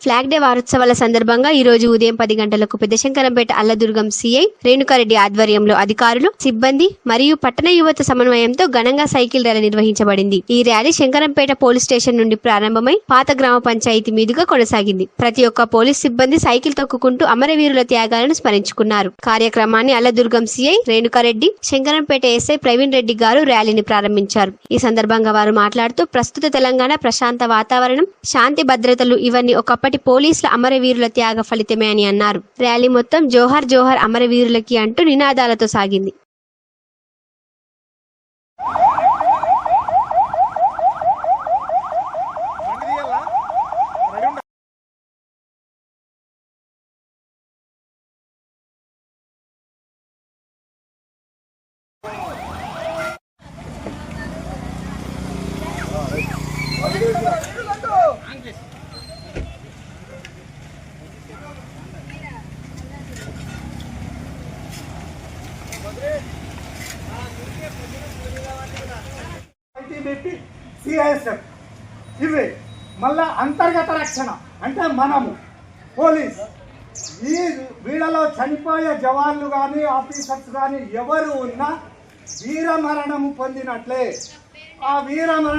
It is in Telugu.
ఫ్లాగ్ డే వారోత్సవాల సందర్భంగా ఈ రోజు ఉదయం 10 గంటలకు పెద్దశంకరంపేట అల్లదుర్గం సిఐ రేణుకారెడ్డి ఆధ్వర్యంలో అధికారులు, సిబ్బంది మరియు పట్టణ యువత సమన్వయంతో ఘనంగా సైకిల్ ర్యాలీ నిర్వహించబడింది. ఈ ర్యాలీ శంకరంపేట పోలీస్ స్టేషన్ నుండి ప్రారంభమై పాత గ్రామ పంచాయతీ మీదుగా కొనసాగింది. ప్రతి ఒక్క పోలీస్ సిబ్బంది సైకిల్ తొక్కుకుంటూ అమరవీరుల త్యాగాలను స్మరించుకున్నారు. కార్యక్రమాన్ని అల్లదుర్గం సిఐ రేణుకారెడ్డి, శంకరంపేట ఎస్ఐ ప్రవీణ్ రెడ్డి గారు ర్యాలీని ప్రారంభించారు. ఈ సందర్భంగా వారు మాట్లాడుతూ ప్రస్తుత తెలంగాణ ప్రశాంత వాతావరణం, శాంతి భద్రతలు ఇవన్నీ ఒకప్పటి పోలీసుల అమరవీరుల త్యాగ ఫలితమే అని అన్నారు. ర్యాలీ మొత్తం జోహార్ జోహార్ అమరవీరులకి అంటూ నినాదాలతో సాగింది. ఇవి మళ్ళా అంతర్గత రక్షణ అంటే మనము పోలీస్ వీళ్ళలో చనిపోయే జవాన్లు కానీ ఆఫీసర్స్ కానీ ఎవరు ఉన్నా వీరమరణము పొందినట్లే. ఆ వీరమరణం